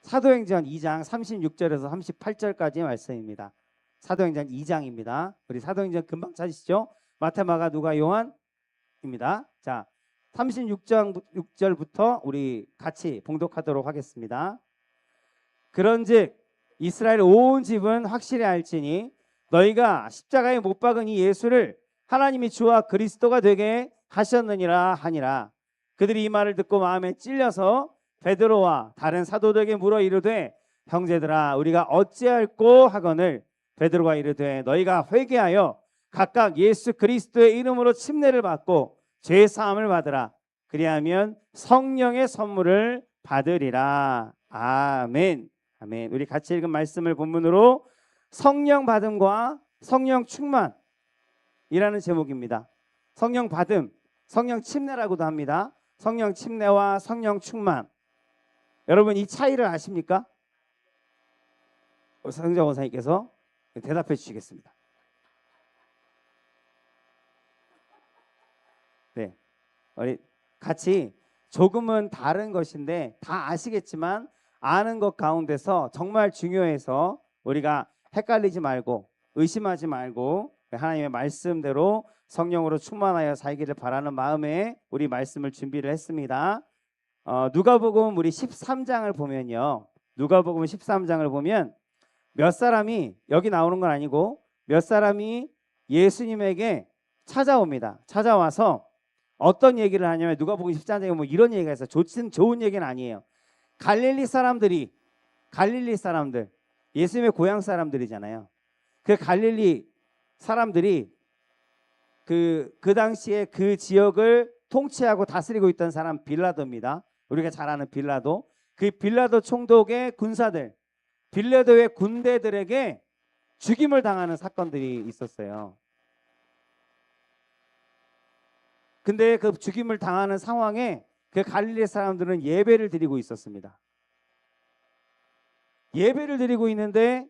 사도행전 2장 36절에서 38절까지의 말씀입니다. 사도행전 2장입니다. 우리 사도행전 금방 찾으시죠? 마태, 마가, 누가, 요한입니다. 자, 36장 6절부터 우리 같이 봉독하도록 하겠습니다. 그런즉 이스라엘 온 집은 확실히 알지니 너희가 십자가에 못 박은 이 예수를 하나님이 주와 그리스도가 되게 하셨느니라 하니라. 그들이 이 말을 듣고 마음에 찔려서 베드로와 다른 사도들에게 물어 이르되 형제들아 우리가 어찌할꼬 하거늘 베드로가 이르되 너희가 회개하여 각각 예수 그리스도의 이름으로 침례를 받고 죄 사함을 받으라. 그리하면 성령의 선물을 받으리라. 아멘. 아멘. 우리 같이 읽은 말씀을 본문으로 성령 받음과 성령 충만이라는 제목입니다. 성령 받음, 성령 침례라고도 합니다. 성령 침례와 성령 충만. 여러분 이 차이를 아십니까? 성정 원사님께서 대답해 주시겠습니다. 네, 우리 같이 조금은 다른 것인데 다 아시겠지만 아는 것 가운데서 정말 중요해서 우리가 헷갈리지 말고 의심하지 말고 하나님의 말씀대로 성령으로 충만하여 살기를 바라는 마음에 우리 말씀을 준비를 했습니다. 누가복음 우리 13장을 보면요. 누가복음 13장을 보면 몇 사람이 여기 나오는 건 아니고 몇 사람이 예수님에게 찾아옵니다. 찾아와서 어떤 얘기를 하냐면 누가복음 13장에 뭐 이런 얘기가 있어요. 좋은 얘기는 아니에요. 갈릴리 사람들 예수님의 고향 사람들이잖아요. 그 갈릴리 사람들이 그 당시에 그 지역을 통치하고 다스리고 있던 사람 빌라도입니다. 우리가 잘 아는 빌라도. 그 빌라도 총독의 군사들, 빌라도의 군대들에게 죽임을 당하는 사건들이 있었어요. 근데 그 죽임을 당하는 상황에 그 갈릴리 사람들은 예배를 드리고 있었습니다. 예배를 드리고 있는데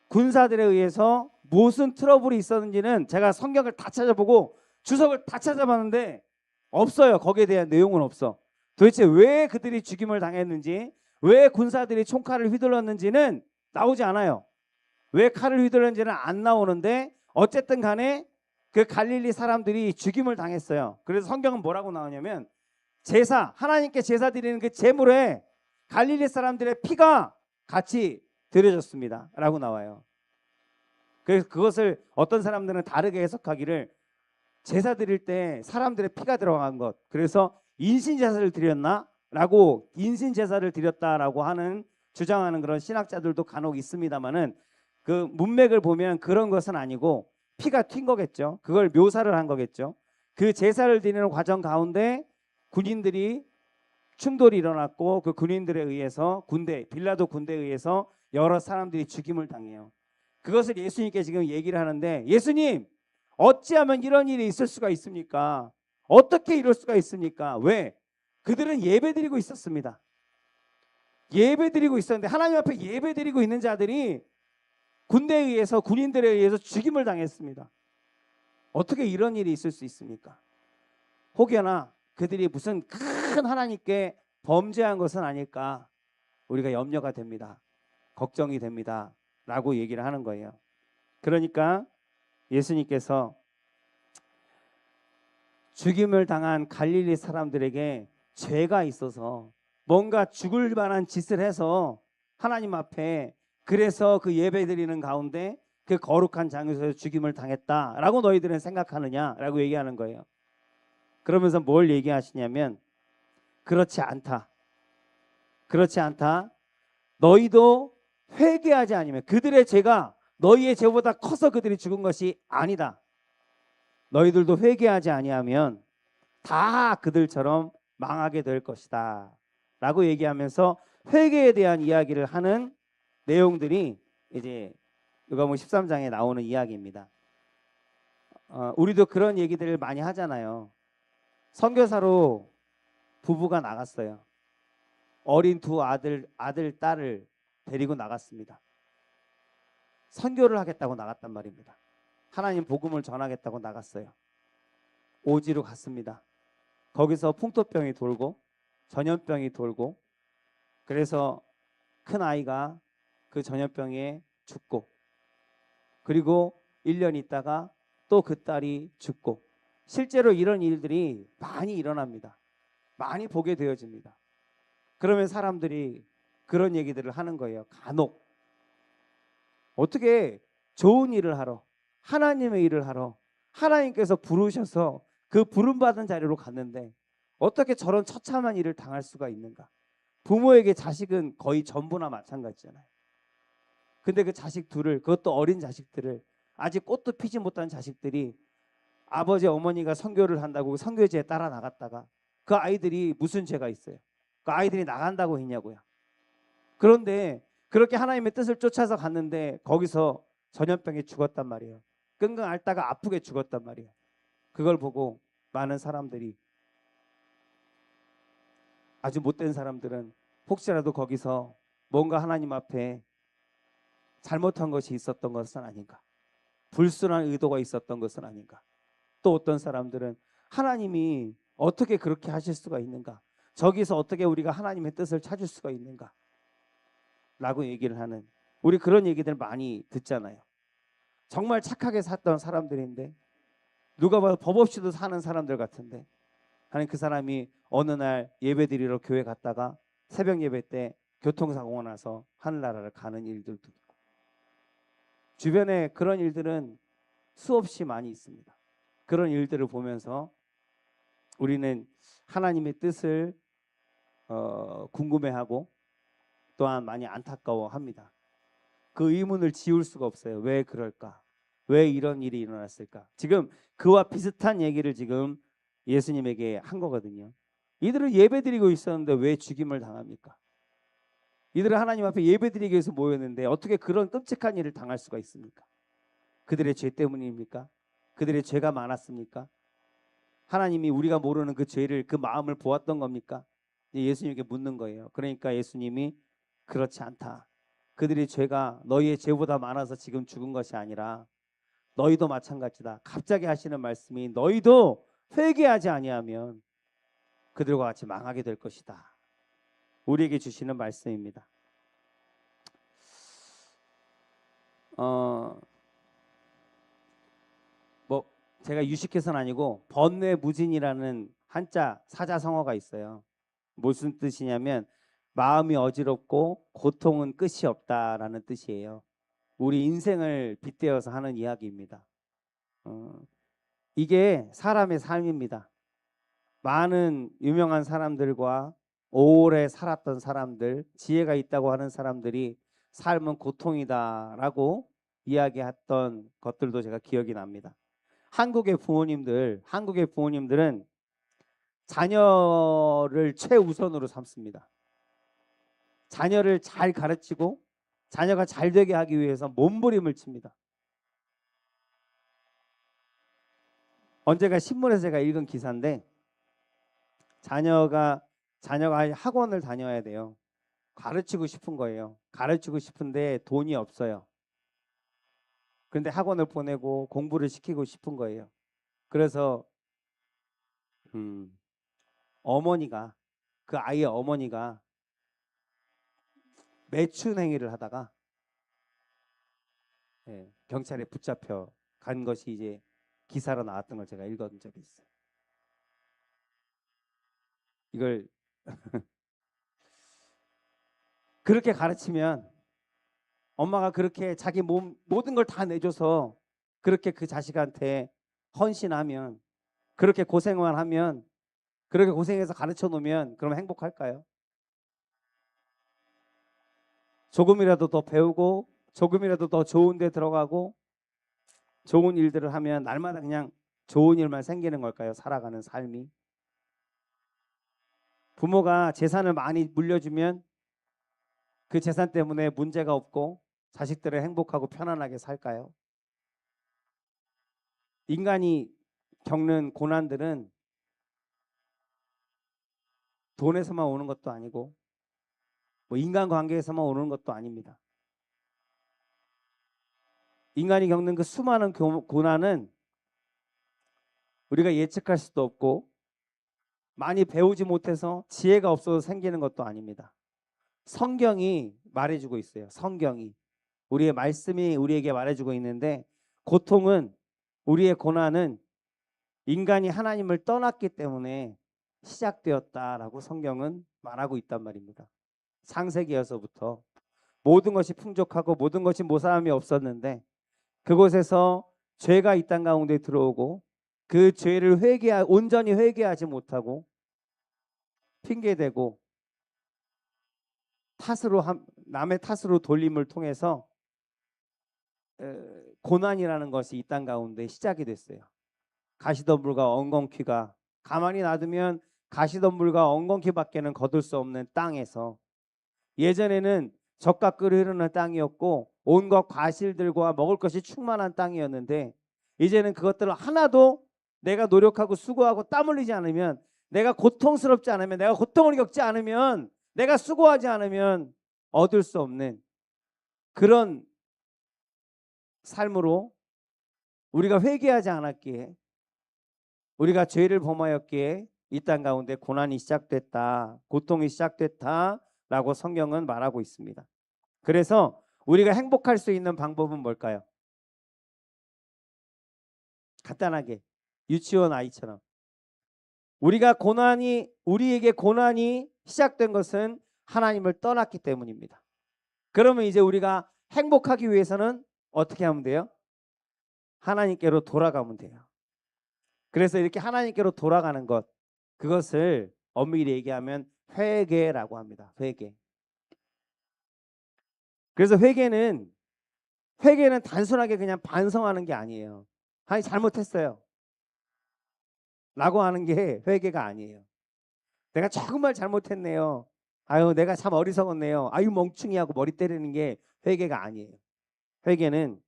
군사들에 의해서 무슨 트러블이 있었는지는 제가 성경을 다 찾아보고 주석을 다 찾아봤는데 없어요. 거기에 대한 내용은 없어. 도대체 왜 그들이 죽임을 당했는지, 왜 군사들이 총칼을 휘둘렀는지는 나오지 않아요. 왜 칼을 휘둘렀는지는 안 나오는데 어쨌든 간에 그 갈릴리 사람들이 죽임을 당했어요. 그래서 성경은 뭐라고 나오냐면 제사, 하나님께 제사 드리는 그 제물에 갈릴리 사람들의 피가 같이 드려졌습니다 라고 나와요. 그래서 그것을 어떤 사람들은 다르게 해석하기를 제사 드릴 때 사람들의 피가 들어간 것, 그래서 인신제사를 드렸나? 라고 인신제사를 드렸다라고 하는 주장하는 그런 신학자들도 간혹 있습니다만은 그 문맥을 보면 그런 것은 아니고 피가 튄 거겠죠. 그걸 묘사를 한 거겠죠. 그 제사를 드리는 과정 가운데 군인들이 충돌이 일어났고 그 군인들에 의해서 빌라도 군대에 의해서 여러 사람들이 죽임을 당해요. 그것을 예수님께 지금 얘기를 하는데 예수님 어찌하면 이런 일이 있을 수가 있습니까? 어떻게 이럴 수가 있습니까? 왜? 그들은 예배드리고 있었습니다. 예배드리고 있었는데 하나님 앞에 예배드리고 있는 자들이 군대에 의해서 군인들에 의해서 죽임을 당했습니다. 어떻게 이런 일이 있을 수 있습니까? 혹여나 그들이 무슨 큰 하나님께 범죄한 것은 아닐까 우리가 염려가 됩니다. 걱정이 됩니다. 라고 얘기를 하는 거예요. 그러니까 예수님께서 죽임을 당한 갈릴리 사람들에게 죄가 있어서 뭔가 죽을 만한 짓을 해서 하나님 앞에 그래서 그 예배 드리는 가운데 그 거룩한 장소에서 죽임을 당했다라고 너희들은 생각하느냐라고 얘기하는 거예요. 그러면서 뭘 얘기하시냐면 그렇지 않다. 너희도 회개하지 않으면 그들의 죄가 너희의 죄보다 커서 그들이 죽은 것이 아니다. 너희들도 회개하지 아니하면 다 그들처럼 망하게 될 것이다 라고 얘기하면서 회개에 대한 이야기를 하는 내용들이 이제 누가복음 13장에 나오는 이야기입니다. 우리도 그런 얘기들을 많이 하잖아요. 선교사로 부부가 나갔어요. 어린 두 아들, 딸을 데리고 나갔습니다. 선교를 하겠다고 나갔단 말입니다. 하나님 복음을 전하겠다고 나갔어요. 오지로 갔습니다. 거기서 풍토병이 돌고 전염병이 돌고 그래서 큰 아이가 그 전염병에 죽고, 그리고 1년 있다가 또 그 딸이 죽고, 실제로 이런 일들이 많이 일어납니다. 많이 보게 되어집니다. 그러면 사람들이 그런 얘기들을 하는 거예요. 간혹 어떻게 좋은 일을 하러, 하나님의 일을 하러 하나님께서 부르셔서 그 부름받은 자리로 갔는데 어떻게 저런 처참한 일을 당할 수가 있는가. 부모에게 자식은 거의 전부나 마찬가지잖아요. 근데 그 자식 둘을, 그것도 어린 자식들을, 아직 꽃도 피지 못한 자식들이 아버지 어머니가 선교를 한다고 선교지에 따라 나갔다가 그 아이들이 무슨 죄가 있어요? 그 아이들이 나간다고 했냐고요. 그런데 그렇게 하나님의 뜻을 쫓아서 갔는데 거기서 전염병에 죽었단 말이에요. 끙끙 앓다가 아프게 죽었단 말이에요. 그걸 보고 많은 사람들이, 아주 못된 사람들은 혹시라도 거기서 뭔가 하나님 앞에 잘못한 것이 있었던 것은 아닌가, 불순한 의도가 있었던 것은 아닌가. 또 어떤 사람들은 하나님이 어떻게 그렇게 하실 수가 있는가, 저기서 어떻게 우리가 하나님의 뜻을 찾을 수가 있는가 라고 얘기를 하는, 우리 그런 얘기들 많이 듣잖아요. 정말 착하게 살던 사람들인데, 누가 봐도 법 없이도 사는 사람들 같은데, 하나님 그 사람이 어느 날 예배드리러 교회 갔다가 새벽 예배 때 교통사고가 나서 하늘나라를 가는 일들도 있고, 주변에 그런 일들은 수없이 많이 있습니다. 그런 일들을 보면서 우리는 하나님의 뜻을 궁금해하고 또한 많이 안타까워합니다. 그 의문을 지울 수가 없어요. 왜 그럴까? 왜 이런 일이 일어났을까? 지금 그와 비슷한 얘기를 지금 예수님에게 한 거거든요. 이들은 예배드리고 있었는데 왜 죽임을 당합니까? 이들은 하나님 앞에 예배드리기 위해서 모였는데 어떻게 그런 끔찍한 일을 당할 수가 있습니까? 그들의 죄 때문입니까? 그들의 죄가 많았습니까? 하나님이 우리가 모르는 그 죄를, 그 마음을 보았던 겁니까? 예수님에게 묻는 거예요. 그러니까 예수님이 그렇지 않다. 그들의 죄가 너희의 죄보다 많아서 지금 죽은 것이 아니라 너희도 마찬가지다. 갑자기 하시는 말씀이 너희도 회개하지 아니하면 그들과 같이 망하게 될 것이다. 우리에게 주시는 말씀입니다. 뭐 제가 유식해서는 아니고 번뇌무진이라는 한자 사자성어가 있어요. 무슨 뜻이냐면 마음이 어지럽고 고통은 끝이 없다라는 뜻이에요. 우리 인생을 빗대어서 하는 이야기입니다. 이게 사람의 삶입니다. 많은 유명한 사람들과 오래 살았던 사람들, 지혜가 있다고 하는 사람들이 삶은 고통이다라고 이야기했던 것들도 제가 기억이 납니다. 한국의 부모님들은 자녀를 최우선으로 삼습니다. 자녀를 잘 가르치고 자녀가 잘 되게 하기 위해서 몸부림을 칩니다. 언제가 신문에서 제가 읽은 기사인데, 자녀가 학원을 다녀야 돼요. 가르치고 싶은 거예요. 가르치고 싶은데 돈이 없어요. 그런데 학원을 보내고 공부를 시키고 싶은 거예요. 그래서 어머니가, 그 아이의 어머니가 매춘 행위를 하다가 경찰에 붙잡혀 간 것이 이제 기사로 나왔던 걸 제가 읽은 적이 있어요. 이걸 그렇게 가르치면, 엄마가 그렇게 자기 몸 모든 걸 다 내줘서 그렇게 그 자식한테 헌신하면, 그렇게 고생만 하면, 그렇게 고생해서 가르쳐 놓으면 그럼 행복할까요? 조금이라도 더 배우고 조금이라도 더 좋은 데 들어가고 좋은 일들을 하면 날마다 그냥 좋은 일만 생기는 걸까요? 살아가는 삶이. 부모가 재산을 많이 물려주면 그 재산 때문에 문제가 없고 자식들을 행복하고 편안하게 살까요? 인간이 겪는 고난들은 돈에서만 오는 것도 아니고 뭐 인간관계에서만 오는 것도 아닙니다. 인간이 겪는 그 수많은 고난은 우리가 예측할 수도 없고 많이 배우지 못해서 지혜가 없어서 생기는 것도 아닙니다. 성경이 말해주고 있어요. 성경이. 우리의 말씀이 우리에게 말해주고 있는데, 고통은, 우리의 고난은 인간이 하나님을 떠났기 때문에 시작되었다라고 성경은 말하고 있단 말입니다. 창세기에서부터 모든 것이 풍족하고 모든 것이 모사함이 없었는데, 그곳에서 죄가 이 땅 가운데 들어오고 그 죄를 온전히 회개하지 못하고 핑계대고 남의 탓으로 돌림을 통해서 고난이라는 것이 이 땅 가운데 시작이 됐어요. 가시덤불과 엉겅퀴가, 가만히 놔두면 가시덤불과 엉겅퀴밖에는 거둘 수 없는 땅에서, 예전에는 젖과 꿀이 흐르는 땅이었고 온갖 과실들과 먹을 것이 충만한 땅이었는데, 이제는 그것들을 하나도 내가 노력하고 수고하고 땀 흘리지 않으면, 내가 고통스럽지 않으면, 내가 고통을 겪지 않으면, 내가 수고하지 않으면 얻을 수 없는 그런 삶으로, 우리가 회개하지 않았기에, 우리가 죄를 범하였기에 이 땅 가운데 고난이 시작됐다, 고통이 시작됐다라고 성경은 말하고 있습니다. 그래서 우리가 행복할 수 있는 방법은 뭘까요? 간단하게 유치원 아이처럼, 우리에게 고난이 시작된 것은 하나님을 떠났기 때문입니다. 그러면 이제 우리가 행복하기 위해서는 어떻게 하면 돼요? 하나님께로 돌아가면 돼요. 그래서 이렇게 하나님께로 돌아가는 것, 그것을 엄밀히 얘기하면 회개라고 합니다. 회개. 그래서 회개는 단순하게 그냥 반성하는 게 아니에요. 아니, 잘못했어요 라고 하는 게 회개가 아니에요. 내가 정말 잘못했네요. 아유, 내가 참 어리석었네요. 아유, 멍충이 하고 머리 때리는 게 회개가 아니에요. 회개는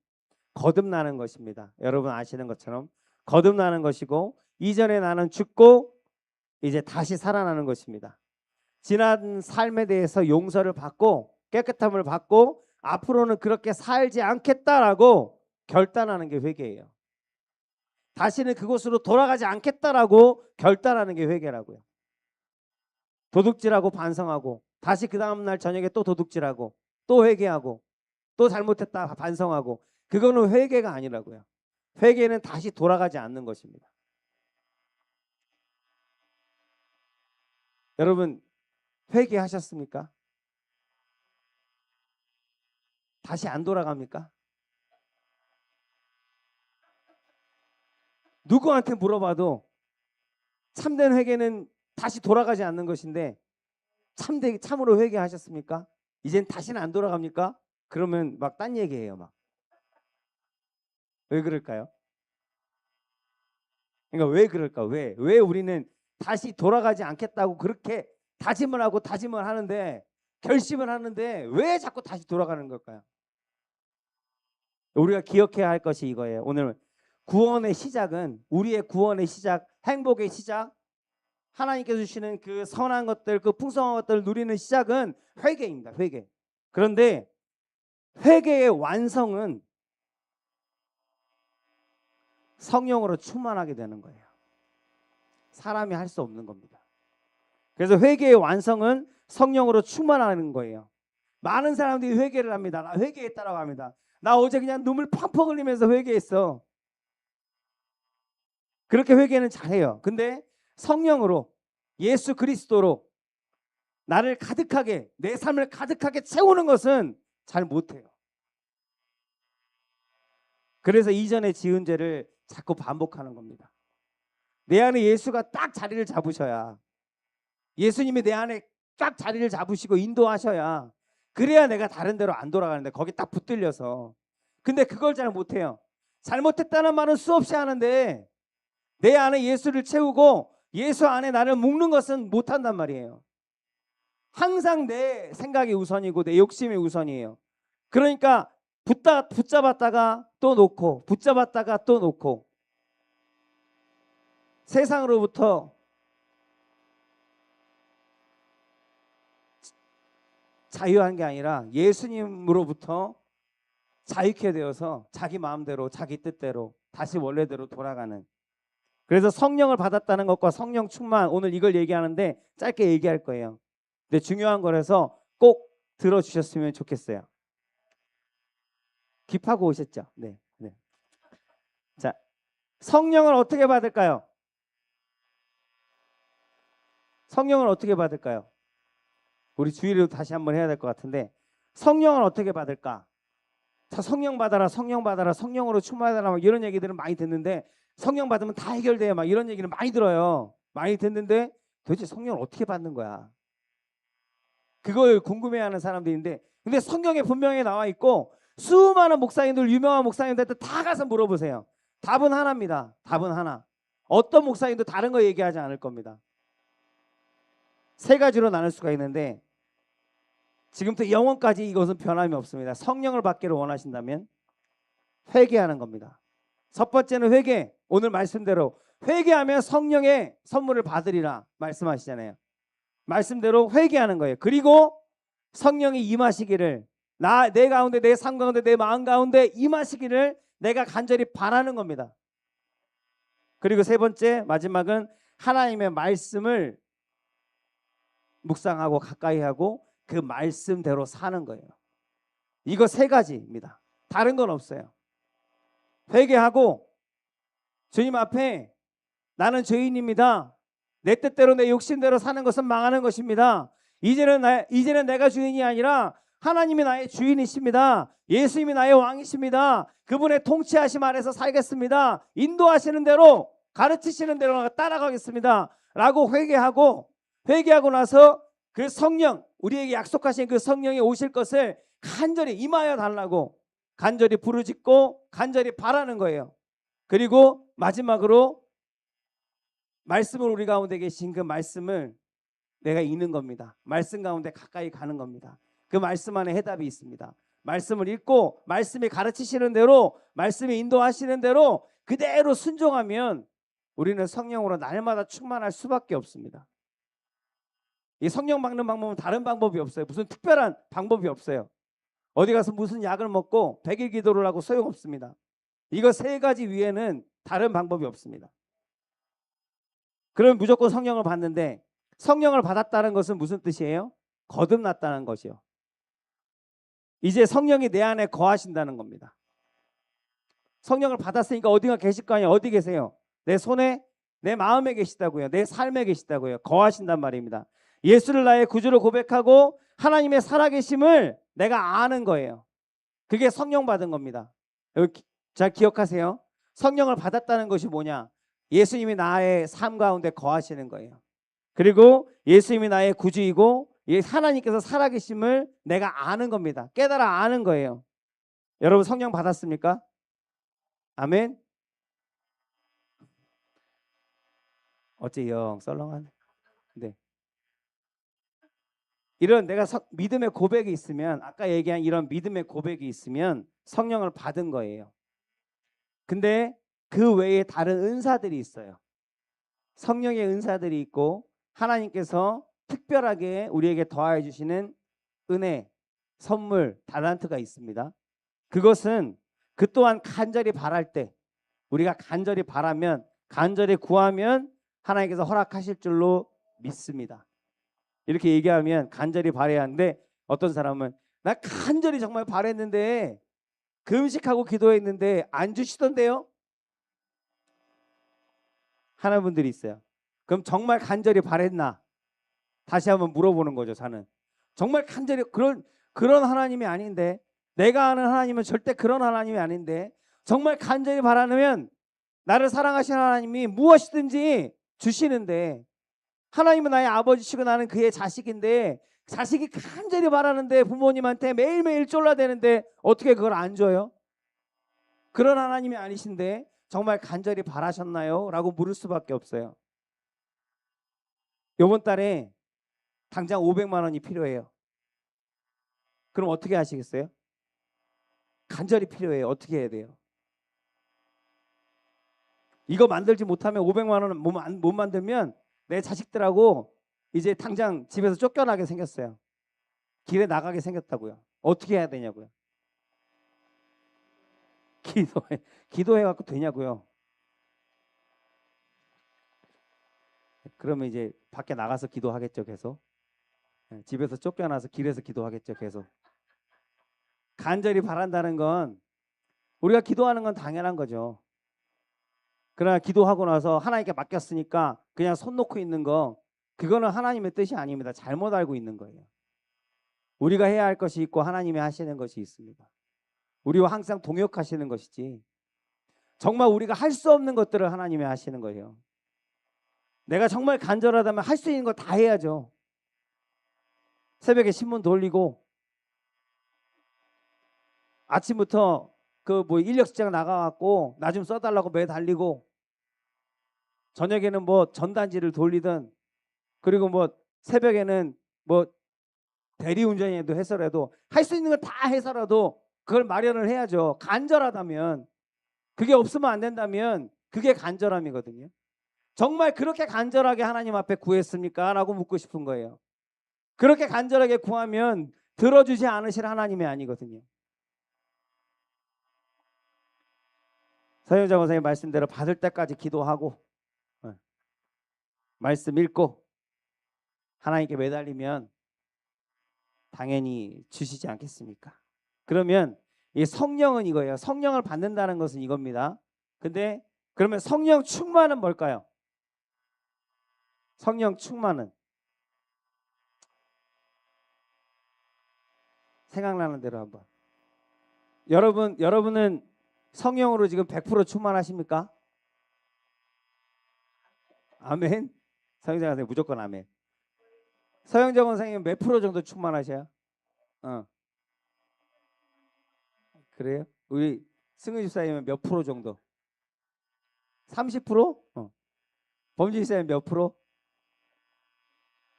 거듭나는 것입니다. 여러분 아시는 것처럼 거듭나는 것이고, 이전에 나는 죽고 이제 다시 살아나는 것입니다. 지난 삶에 대해서 용서를 받고 깨끗함을 받고 앞으로는 그렇게 살지 않겠다라고 결단하는 게 회개예요. 다시는 그곳으로 돌아가지 않겠다라고 결단하는 게 회개라고요. 도둑질하고 반성하고 다시 그 다음날 저녁에 또 도둑질하고 또 회개하고 또 잘못했다 반성하고, 그거는 회개가 아니라고요. 회개는 다시 돌아가지 않는 것입니다. 여러분 회개하셨습니까? 다시 안 돌아갑니까? 누구한테 물어봐도 참된 회개는 다시 돌아가지 않는 것인데, 참으로 회개하셨습니까? 이젠 다시는 안 돌아갑니까? 그러면 막 딴 얘기해요. 막. 왜 그럴까요? 그러니까 왜 그럴까? 왜 우리는 다시 돌아가지 않겠다고 그렇게 다짐을 하는데, 결심을 하는데 왜 자꾸 다시 돌아가는 걸까요? 우리가 기억해야 할 것이 이거예요. 오늘 구원의 시작은, 우리의 구원의 시작, 행복의 시작, 하나님께서 주시는 그 선한 것들, 그 풍성한 것들을 누리는 시작은 회개입니다. 회개. 그런데 회개의 완성은 성령으로 충만하게 되는 거예요. 사람이 할 수 없는 겁니다. 그래서 회개의 완성은 성령으로 충만하는 거예요. 많은 사람들이 회개를 합니다. 나 회개했다라고 합니다. 나 어제 그냥 눈물 펑펑 흘리면서 회개했어. 그렇게 회개는 잘해요. 근데 성령으로, 예수 그리스도로 나를 가득하게, 내 삶을 가득하게 채우는 것은 잘 못해요. 그래서 이전에 지은 죄를 자꾸 반복하는 겁니다. 내 안에 예수가 딱 자리를 잡으셔야, 예수님이 내 안에 딱 자리를 잡으시고 인도하셔야, 그래야 내가 다른 데로 안 돌아가는데 거기 딱 붙들려서. 근데 그걸 잘 못해요. 잘못했다는 말은 수없이 하는데 내 안에 예수를 채우고 예수 안에 나를 묶는 것은 못한단 말이에요. 항상 내 생각이 우선이고 내 욕심이 우선이에요. 그러니까 붙잡았다가 또 놓고, 붙잡았다가 또 놓고, 세상으로부터 자유한 게 아니라 예수님으로부터 자유케 되어서 자기 마음대로, 자기 뜻대로 다시 원래대로 돌아가는. 그래서 성령을 받았다는 것과 성령 충만, 오늘 이걸 얘기하는데 짧게 얘기할 거예요. 근데 중요한 거라서 꼭 들어주셨으면 좋겠어요. 귀파고 오셨죠? 네. 네. 자, 성령을 어떻게 받을까요? 성령을 어떻게 받을까요? 우리 주의를 다시 한번 해야 될 것 같은데 성령을 어떻게 받을까? 자, 성령 받아라, 성령 받아라, 성령으로 충만하라 막 이런 얘기들은 많이 듣는데 성령 받으면 다 해결돼요. 막 이런 얘기는 많이 들어요. 많이 듣는데 도대체 성령을 어떻게 받는 거야? 그걸 궁금해하는 사람들인데 근데 성경에 분명히 나와 있고 수많은 목사님들 유명한 목사님들한테 다 가서 물어보세요. 답은 하나입니다. 답은 하나. 어떤 목사님도 다른 거 얘기하지 않을 겁니다. 세 가지로 나눌 수가 있는데 지금부터 영원까지 이것은 변함이 없습니다. 성령을 받기를 원하신다면 회개하는 겁니다. 첫 번째는 회개. 오늘 말씀대로 회개하면 성령의 선물을 받으리라 말씀하시잖아요. 말씀대로 회개하는 거예요. 그리고 성령이 임하시기를 내 가운데 내 삶 가운데 내 마음 가운데 임하시기를 내가 간절히 바라는 겁니다. 그리고 세 번째 마지막은 하나님의 말씀을 묵상하고 가까이 하고 그 말씀대로 사는 거예요. 이거 세 가지입니다. 다른 건 없어요. 회개하고 주님 앞에 나는 죄인입니다. 내 뜻대로 내 욕심대로 사는 것은 망하는 것입니다. 이제는 내가 주인이 아니라 하나님이 나의 주인이십니다. 예수님이 나의 왕이십니다. 그분의 통치하심 아래서 살겠습니다. 인도하시는 대로 가르치시는 대로 따라가겠습니다. 라고 회개하고 나서 그 성령 우리에게 약속하신 그 성령이 오실 것을 간절히 임하여 달라고 간절히 부르짖고 간절히 바라는 거예요. 그리고 마지막으로 말씀을 우리 가운데 계신 그 말씀을 내가 읽는 겁니다. 말씀 가운데 가까이 가는 겁니다. 그 말씀 안에 해답이 있습니다. 말씀을 읽고 말씀이 가르치시는 대로 말씀이 인도하시는 대로 그대로 순종하면 우리는 성령으로 날마다 충만할 수밖에 없습니다. 이 성령 받는 방법은 다른 방법이 없어요. 무슨 특별한 방법이 없어요. 어디 가서 무슨 약을 먹고 100일 기도를 하고 소용없습니다. 이거 세 가지 위에는 다른 방법이 없습니다. 그러면 무조건 성령을 받는데 성령을 받았다는 것은 무슨 뜻이에요? 거듭났다는 것이요. 이제 성령이 내 안에 거하신다는 겁니다. 성령을 받았으니까 어디가 계실 거 아니에요. 어디 계세요? 내 손에 내 마음에 계시다고요. 내 삶에 계시다고요. 거하신단 말입니다. 예수를 나의 구주로 고백하고 하나님의 살아계심을 내가 아는 거예요. 그게 성령 받은 겁니다. 여기 잘 기억하세요. 성령을 받았다는 것이 뭐냐? 예수님이 나의 삶 가운데 거하시는 거예요. 그리고 예수님이 나의 구주이고 하나님께서 살아계심을 내가 아는 겁니다. 깨달아 아는 거예요. 여러분 성령 받았습니까? 아멘. 어째 영 썰렁하네. 네. 이런 내가 믿음의 고백이 있으면 아까 얘기한 이런 믿음의 고백이 있으면 성령을 받은 거예요. 근데 그 외에 다른 은사들이 있어요. 성령의 은사들이 있고 하나님께서 특별하게 우리에게 더하여 주시는 은혜, 선물, 달란트가 있습니다. 그것은 그 또한 간절히 바랄 때 우리가 간절히 바라면 간절히 구하면 하나님께서 허락하실 줄로 믿습니다. 이렇게 얘기하면 간절히 바라야 하는데 어떤 사람은 나 간절히 정말 바랬는데 금식하고 기도했는데 안 주시던데요? 하는 분들이 있어요. 그럼 정말 간절히 바랬나? 다시 한번 물어보는 거죠. 저는 정말 간절히 그런 하나님이 아닌데 내가 아는 하나님은 절대 그런 하나님이 아닌데 정말 간절히 바라면 나를 사랑하시는 하나님이 무엇이든지 주시는데 하나님은 나의 아버지시고 나는 그의 자식인데 자식이 간절히 바라는데 부모님한테 매일매일 쫄라대는데 어떻게 그걸 안 줘요? 그런 하나님이 아니신데 정말 간절히 바라셨나요? 라고 물을 수밖에 없어요. 이번 달에 당장 500만 원이 필요해요. 그럼 어떻게 하시겠어요? 간절히 필요해요. 어떻게 해야 돼요? 이거 만들지 못하면 500만 원 못 만들면 내 자식들하고 이제 당장 집에서 쫓겨나게 생겼어요. 길에 나가게 생겼다고요. 어떻게 해야 되냐고요? 기도해갖고 되냐고요? 그러면 이제 밖에 나가서 기도하겠죠. 계속 집에서 쫓겨나서 길에서 기도하겠죠. 계속. 간절히 바란다는 건 우리가 기도하는 건 당연한 거죠. 그러나 기도하고 나서 하나님께 맡겼으니까 그냥 손 놓고 있는 거, 그거는 하나님의 뜻이 아닙니다. 잘못 알고 있는 거예요. 우리가 해야 할 것이 있고 하나님이 하시는 것이 있습니다. 우리와 항상 동역하시는 것이지, 정말 우리가 할 수 없는 것들을 하나님이 하시는 거예요. 내가 정말 간절하다면 할 수 있는 거 다 해야죠. 새벽에 신문 돌리고 아침부터 그 뭐 인력 직장 나가갖고 나 좀 써달라고 매달리고, 저녁에는 뭐 전단지를 돌리든, 그리고 뭐 새벽에는 뭐 대리운전이라도 해서라도 할 수 있는 걸 다 해서라도 그걸 마련을 해야죠. 간절하다면. 그게 없으면 안 된다면 그게 간절함이거든요. 정말 그렇게 간절하게 하나님 앞에 구했습니까? 라고 묻고 싶은 거예요. 그렇게 간절하게 구하면 들어주지 않으실 하나님이 아니거든요. 서영자 권사님 말씀대로 받을 때까지 기도하고 말씀 읽고 하나님께 매달리면 당연히 주시지 않겠습니까? 그러면 이 성령은 이거예요. 성령을 받는다는 것은 이겁니다. 근데 그러면 성령 충만은 뭘까요? 성령 충만은 생각나는 대로 한번. 여러분은 성령으로 지금 100% 충만하십니까? 아멘. 서영자 선생님 무조건 아멘. 서영자 선생님 몇 프로 정도 충만하셔요? 그래요? 우리 승은 집사님은 몇 프로 정도? 30%? 범지 집사님 몇 프로?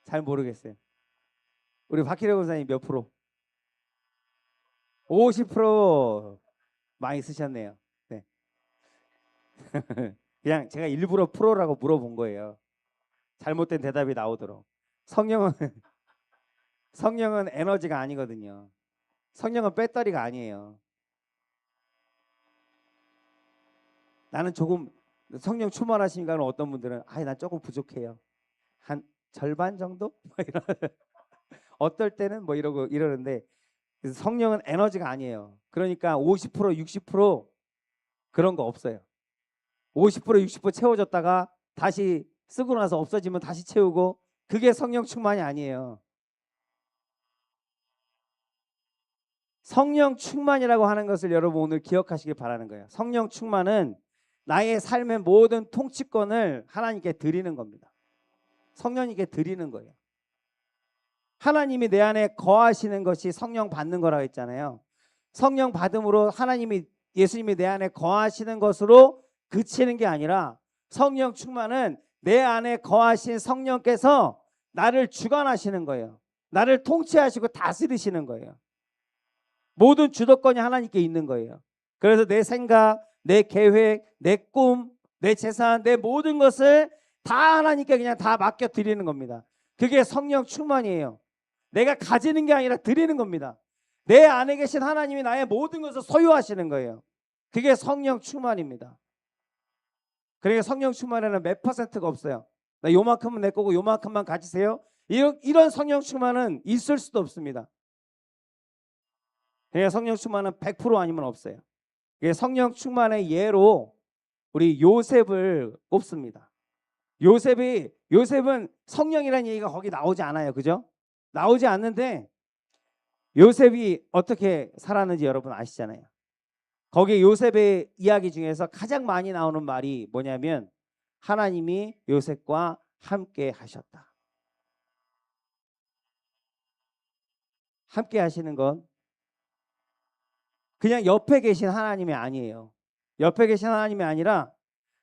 잘 모르겠어요. 우리 박희래 권사님 몇 프로? 50% 많이 쓰셨네요. 네. 그냥 제가 일부러 프로라고 물어본 거예요. 잘못된 대답이 나오도록. 성령은 에너지가 아니거든요. 성령은 배터리가 아니에요. 나는 조금 성령 충만하시니까 어떤 분들은 난 조금 부족해요. 한 절반 정도? 어떨 때는 뭐 이러고 이러는데, 성령은 에너지가 아니에요. 그러니까 50% 60% 그런 거 없어요. 50% 60% 채워졌다가 다시 쓰고 나서 없어지면 다시 채우고, 그게 성령 충만이 아니에요. 성령 충만이라고 하는 것을 여러분 오늘 기억하시길 바라는 거예요. 성령 충만은 나의 삶의 모든 통치권을 하나님께 드리는 겁니다. 성령님께 드리는 거예요. 하나님이 내 안에 거하시는 것이 성령 받는 거라고 했잖아요. 성령 받음으로 예수님이 내 안에 거하시는 것으로 그치는 게 아니라, 성령 충만은 내 안에 거하신 성령께서 나를 주관하시는 거예요. 나를 통치하시고 다스리시는 거예요. 모든 주도권이 하나님께 있는 거예요. 그래서 내 생각, 내 계획, 내 꿈, 내 재산, 내 모든 것을 다 하나님께 그냥 다 맡겨 드리는 겁니다. 그게 성령 충만이에요. 내가 가지는 게 아니라 드리는 겁니다. 내 안에 계신 하나님이 나의 모든 것을 소유하시는 거예요. 그게 성령 충만입니다. 그러니까 성령 충만에는 몇 퍼센트가 없어요. 나 요만큼은 내 거고 요만큼만 가지세요. 이런 성령 충만은 있을 수도 없습니다. 그러니까 성령 충만은 100% 아니면 없어요. 성령 충만의 예로 우리 요셉을 꼽습니다. 요셉은 성령이라는 얘기가 거기 나오지 않아요. 그죠? 나오지 않는데 요셉이 어떻게 살았는지 여러분 아시잖아요. 거기 요셉의 이야기 중에서 가장 많이 나오는 말이 뭐냐면, 하나님이 요셉과 함께 하셨다. 함께 하시는 건 그냥 옆에 계신 하나님이 아니에요. 옆에 계신 하나님이 아니라,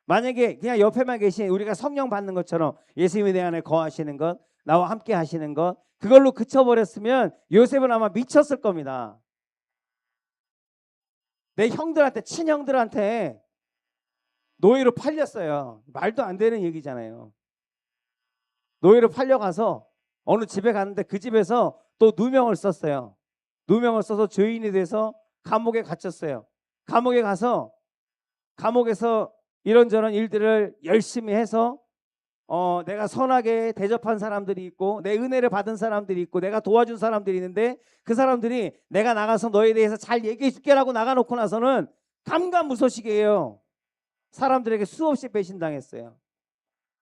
만약에 그냥 옆에만 계신, 우리가 성령 받는 것처럼 예수님이 내 안에 거하시는 것, 나와 함께 하시는 것, 그걸로 그쳐버렸으면 요셉은 아마 미쳤을 겁니다. 내 형들한테, 친형들한테 노예로 팔렸어요. 말도 안 되는 얘기잖아요. 노예로 팔려가서 어느 집에 갔는데 그 집에서 또 누명을 썼어요. 누명을 써서 죄인이 돼서 감옥에 갇혔어요. 감옥에 가서 감옥에서 이런저런 일들을 열심히 해서 내가 선하게 대접한 사람들이 있고 내 은혜를 받은 사람들이 있고 내가 도와준 사람들이 있는데 그 사람들이 내가 나가서 너에 대해서 잘 얘기해 줄게라고 나가놓고 나서는 감감무소식이에요. 사람들에게 수없이 배신당했어요.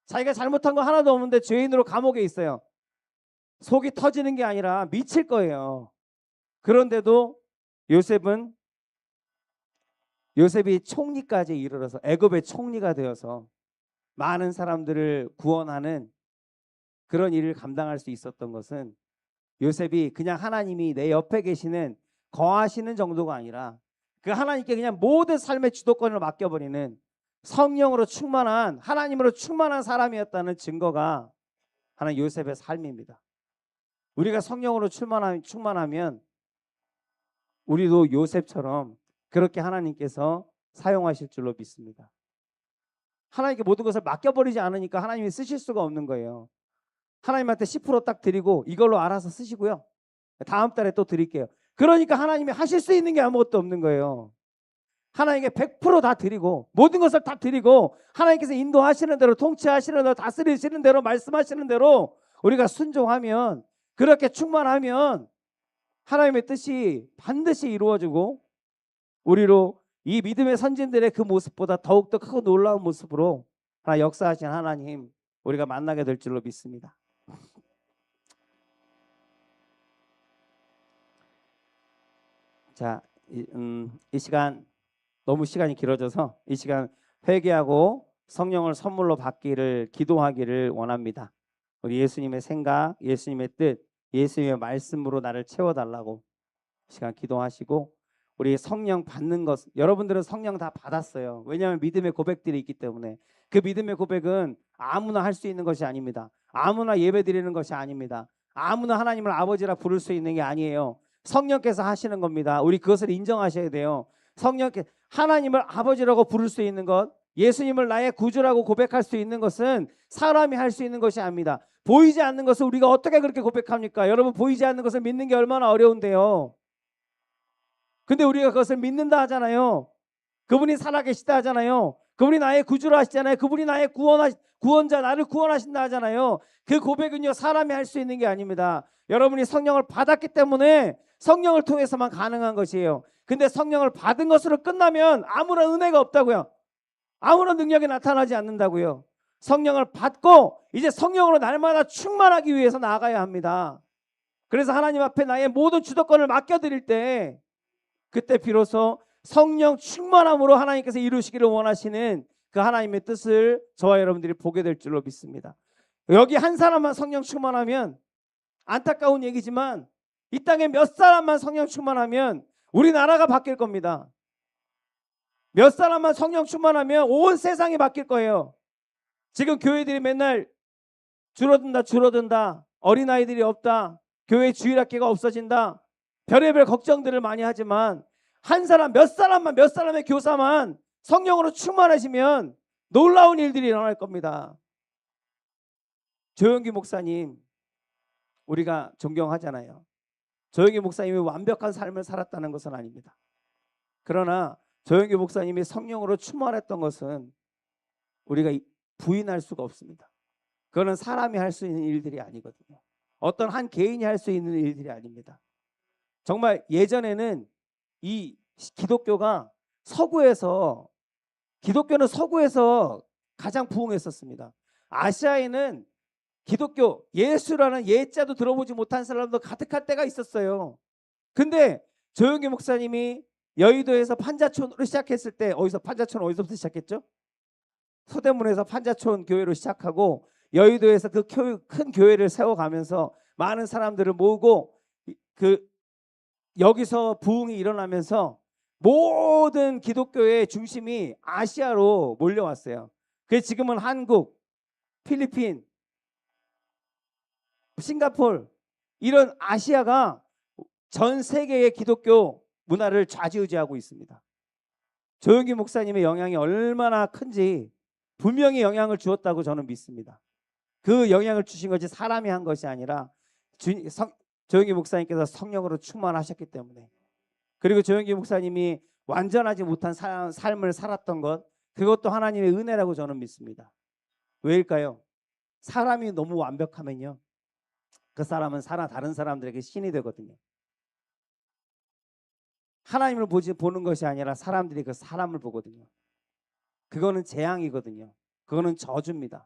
자기가 잘못한 거 하나도 없는데 죄인으로 감옥에 있어요. 속이 터지는 게 아니라 미칠 거예요. 그런데도 요셉이 총리까지 이르러서 애굽의 총리가 되어서 많은 사람들을 구원하는 그런 일을 감당할 수 있었던 것은 요셉이 그냥 하나님이 내 옆에 계시는 거하시는 정도가 아니라 그 하나님께 그냥 모든 삶의 주도권을 맡겨버리는 성령으로 충만한 하나님으로 충만한 사람이었다는 증거가 하나님 요셉의 삶입니다. 우리가 성령으로 충만하면 우리도 요셉처럼 그렇게 하나님께서 사용하실 줄로 믿습니다. 하나님께 모든 것을 맡겨버리지 않으니까 하나님이 쓰실 수가 없는 거예요. 하나님한테 10% 드리고 이걸로 알아서 쓰시고요. 다음 달에 또 드릴게요. 그러니까 하나님이 하실 수 있는 게 아무것도 없는 거예요. 하나님께 100%다 드리고 모든 것을 다 드리고 하나님께서 인도하시는 대로 통치하시는 대로 다스리시는 대로 말씀하시는 대로 우리가 순종하면 그렇게 충만하면 하나님의 뜻이 반드시 이루어지고 우리로 이 믿음의 선진들의 그 모습보다 더욱더 크고 놀라운 모습으로 역사하신 하나님 우리가 만나게 될 줄로 믿습니다. 자, 이 시간 너무 시간이 길어져서 이 시간 회개하고 성령을 선물로 받기를 기도하기를 원합니다. 우리 예수님의 생각, 예수님의 뜻, 예수님의 말씀으로 나를 채워달라고 시간 기도하시고 우리 성령 받는 것 여러분들은 성령 다 받았어요. 왜냐하면 믿음의 고백들이 있기 때문에 그 믿음의 고백은 아무나 할 수 있는 것이 아닙니다. 아무나 예배 드리는 것이 아닙니다. 아무나 하나님을 아버지라 부를 수 있는 게 아니에요. 성령께서 하시는 겁니다. 우리 그것을 인정하셔야 돼요. 성령께 하나님을 아버지라고 부를 수 있는 것, 예수님을 나의 구주라고 고백할 수 있는 것은 사람이 할 수 있는 것이 아닙니다. 보이지 않는 것을 우리가 어떻게 그렇게 고백합니까? 여러분 보이지 않는 것을 믿는 게 얼마나 어려운데요. 근데 우리가 그것을 믿는다 하잖아요. 그분이 살아계시다 하잖아요. 그분이 나의 구주라 하시잖아요. 그분이 나의 구원자 나를 구원하신다 하잖아요. 그 고백은요 사람이 할 수 있는 게 아닙니다. 여러분이 성령을 받았기 때문에 성령을 통해서만 가능한 것이에요. 근데 성령을 받은 것으로 끝나면 아무런 은혜가 없다고요. 아무런 능력이 나타나지 않는다고요. 성령을 받고 이제 성령으로 날마다 충만하기 위해서 나아가야 합니다. 그래서 하나님 앞에 나의 모든 주도권을 맡겨드릴 때 그때 비로소 성령 충만함으로 하나님께서 이루시기를 원하시는 그 하나님의 뜻을 저와 여러분들이 보게 될 줄로 믿습니다. 여기 한 사람만 성령 충만하면 안타까운 얘기지만 이 땅에 몇 사람만 성령 충만하면 우리나라가 바뀔 겁니다. 몇 사람만 성령 충만하면 온 세상이 바뀔 거예요. 지금 교회들이 맨날 줄어든다. 어린아이들이 없다. 교회 주일학교가 없어진다. 별의별 걱정들을 많이 하지만 한 사람 몇 사람의 교사만 성령으로 충만하시면 놀라운 일들이 일어날 겁니다. 조영기 목사님 우리가 존경하잖아요. 조영기 목사님이 완벽한 삶을 살았다는 것은 아닙니다. 그러나 조영기 목사님이 성령으로 충만했던 것은 우리가 부인할 수가 없습니다. 그거는 사람이 할 수 있는 일들이 아니거든요. 어떤 한 개인이 할 수 있는 일들이 아닙니다. 정말 예전에는 이 기독교는 서구에서 가장 부흥했었습니다. 아시아에는 기독교 예수라는 예자도 들어보지 못한 사람도 가득할 때가 있었어요. 근데 조영기 목사님이 여의도에서 판자촌으로 시작했을 때 어디서부터 시작했죠? 서대문에서 판자촌 교회로 시작하고 여의도에서 그 큰 교회를 세워가면서 많은 사람들을 모으고 여기서 부흥이 일어나면서 모든 기독교의 중심이 아시아로 몰려왔어요. 그래서 지금은 한국, 필리핀, 싱가포르 이런 아시아가 전 세계의 기독교 문화를 좌지우지하고 있습니다. 조영기 목사님의 영향이 얼마나 큰지 분명히 영향을 주었다고 저는 믿습니다. 그 영향을 주신 것이 사람이 한 것이 아니라 조영기 목사님께서 성령으로 충만하셨기 때문에 그리고 조영기 목사님이 완전하지 못한 삶을 살았던 것 그것도 하나님의 은혜라고 저는 믿습니다. 왜일까요? 사람이 너무 완벽하면요, 그 사람은 다른 사람들에게 신이 되거든요. 하나님을 보는 것이 아니라 사람들이 그 사람을 보거든요. 그거는 재앙이거든요. 그거는 저주입니다.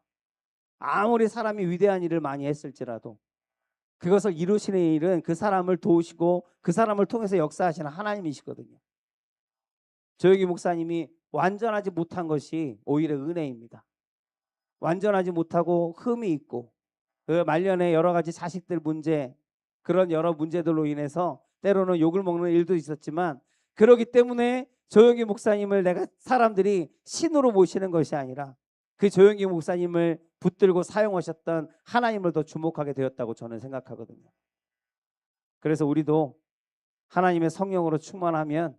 아무리 사람이 위대한 일을 많이 했을지라도 그것을 이루시는 일은 그 사람을 도우시고 그 사람을 통해서 역사하시는 하나님이시거든요. 조영기 목사님이 완전하지 못한 것이 오히려 은혜입니다. 완전하지 못하고 흠이 있고 그 말년에 여러 가지 자식들 문제, 그런 여러 문제들로 인해서 때로는 욕을 먹는 일도 있었지만, 그러기 때문에 조영기 목사님을 사람들이 신으로 모시는 것이 아니라 그 조영기 목사님을 붙들고 사용하셨던 하나님을 더 주목하게 되었다고 저는 생각하거든요. 그래서 우리도 하나님의 성령으로 충만하면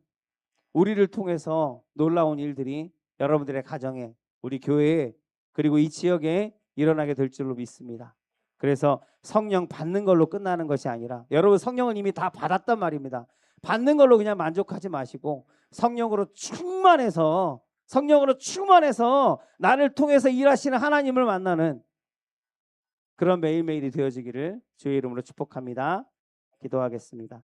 우리를 통해서 놀라운 일들이 여러분들의 가정에, 우리 교회에, 그리고 이 지역에 일어나게 될 줄로 믿습니다. 그래서 성령 받는 걸로 끝나는 것이 아니라, 여러분 성령을 이미 다 받았단 말입니다. 받는 걸로 그냥 만족하지 마시고 성령으로 충만해서 나를 통해서 일하시는 하나님을 만나는 그런 매일매일이 되어지기를 주의 이름으로 축복합니다. 기도하겠습니다.